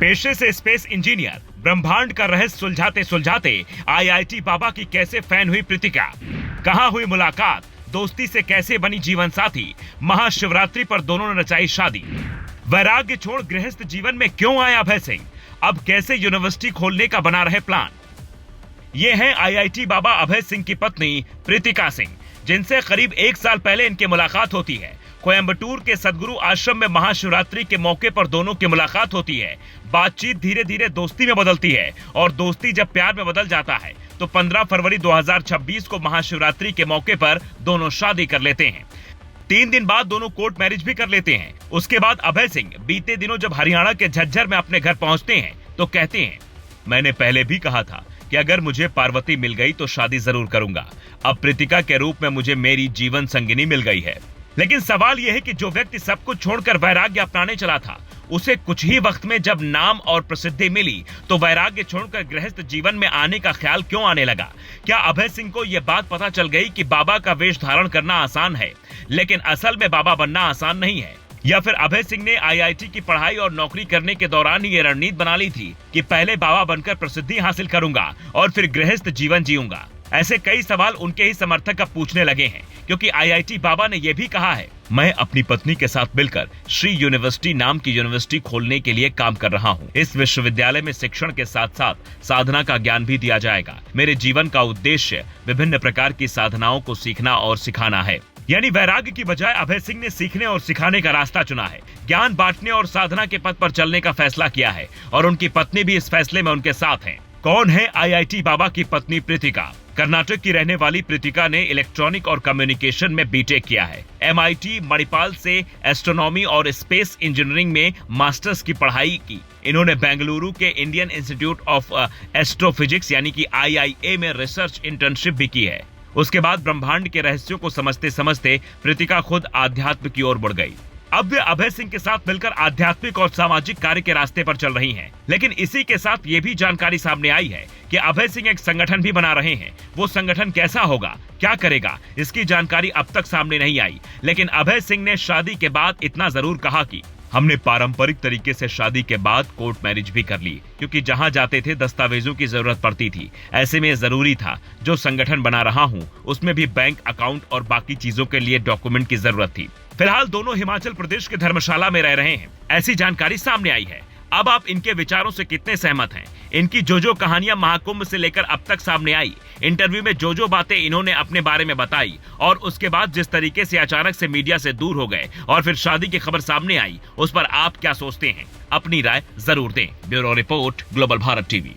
पेशे से space engineer, ब्रह्मांड का रहस्य सुलझाते सुलझाते आईआईटी बाबा की कैसे फैन हुई प्रीतिका, कहां हुई मुलाकात, दोस्ती से कैसे बनी जीवन साथी, महाशिवरात्रि पर दोनों ने रचाई शादी, वैराग्य छोड़ गृहस्थ जीवन में क्यों आया अभय सिंह, अब कैसे यूनिवर्सिटी खोलने का बना रहे प्लान। ये हैं आईआईटी बाबा अभय सिंह की पत्नी प्रीतिका सिंह, जिनसे करीब 1 साल पहले इनकी मुलाकात होती है। कोयंबटूर के सदगुरु आश्रम में महाशिवरात्रि के मौके पर दोनों की मुलाकात होती है। बातचीत धीरे धीरे दोस्ती में बदलती है और दोस्ती जब प्यार में बदल जाता है तो 15 फरवरी 2026 को महाशिवरात्रि के मौके पर दोनों शादी कर लेते हैं। 3 दिन बाद दोनों कोर्ट मैरिज भी कर लेते हैं। उसके बाद अभय सिंह बीते दिनों जब हरियाणा के झज्जर में अपने घर पहुंचते हैं तो कहते हैं, मैंने पहले भी कहा था कि अगर मुझे पार्वती मिल गई तो शादी जरूर करूंगा। अब प्रीतिका के रूप में मुझे मेरी जीवन संगिनी मिल गई है। लेकिन सवाल यह है कि जो व्यक्ति सब कुछ छोड़कर वैराग्य अपनाने चला था, उसे कुछ ही वक्त में जब नाम और प्रसिद्धि मिली तो वैराग्य छोड़कर गृहस्थ जीवन में आने का ख्याल क्यों आने लगा। क्या अभय सिंह को यह बात पता चल गई कि बाबा का वेश धारण करना आसान है, लेकिन असल में बाबा बनना आसान नहीं है? या फिर अभय सिंह ने आईआईटी की पढ़ाई और नौकरी करने के दौरान ये रणनीति बना ली थी कि पहले बाबा बनकर प्रसिद्धि हासिल करूंगा और फिर गृहस्थ जीवन जीऊंगा? ऐसे कई सवाल उनके ही समर्थक अब पूछने लगे हैं, क्योंकि आईआईटी बाबा ने यह भी कहा है, मैं अपनी पत्नी के साथ मिलकर श्री यूनिवर्सिटी नाम की यूनिवर्सिटी खोलने के लिए काम कर रहा हूँ। इस विश्वविद्यालय में शिक्षण के साथ साथ साधना का ज्ञान भी दिया जाएगा। मेरे जीवन का उद्देश्य विभिन्न प्रकार की साधनाओं को सीखना और सिखाना है। यानी वैराग्य की बजाय अभय सिंह ने सीखने और सिखाने का रास्ता चुना है। ज्ञान बांटने और साधना के पथ पर चलने का फैसला किया है और उनकी पत्नी भी इस फैसले में उनके साथ है। कौन है आईआईटी बाबा की पत्नी प्रीतिका? कर्नाटक की रहने वाली प्रीतिका ने इलेक्ट्रॉनिक और कम्युनिकेशन में बीटेक किया है। एमआईटी मणिपाल से एस्ट्रोनॉमी और स्पेस इंजीनियरिंग में मास्टर्स की पढ़ाई की। इन्होंने बेंगलुरु के इंडियन इंस्टीट्यूट ऑफ एस्ट्रोफिजिक्स यानी कि आईआईए में रिसर्च इंटर्नशिप भी की है। उसके बाद ब्रह्मांड के रहस्यों को समझते समझते प्रीतिका खुद आध्यात्म की ओर बढ़ गई। अब वे अभय सिंह के साथ मिलकर आध्यात्मिक और सामाजिक कार्य के रास्ते पर चल रही हैं। लेकिन इसी के साथ ये भी जानकारी सामने आई है कि अभय सिंह एक संगठन भी बना रहे हैं। वो संगठन कैसा होगा, क्या करेगा, इसकी जानकारी अब तक सामने नहीं आई। लेकिन अभय सिंह ने शादी के बाद इतना जरूर कहा कि हमने पारंपरिक तरीके से शादी के बाद कोर्ट मैरिज भी कर ली, क्योंकि जहां जाते थे दस्तावेजों की जरूरत पड़ती थी। ऐसे में जरूरी था जो संगठन बना रहा हूं उसमें भी बैंक अकाउंट और बाकी चीजों के लिए डॉक्यूमेंट की जरूरत थी। फिलहाल दोनों हिमाचल प्रदेश के धर्मशाला में रह रहे हैं, ऐसी जानकारी सामने आई है। अब आप इनके विचारों से कितने सहमत हैं? इनकी जो कहानियां महाकुंभ से लेकर अब तक सामने आई, इंटरव्यू में जो बातें इन्होंने अपने बारे में बताई और उसके बाद जिस तरीके से अचानक से मीडिया से दूर हो गए और फिर शादी की खबर सामने आई, उस पर आप क्या सोचते हैं? अपनी राय जरूर दें। Bureau report, global Bharat TV.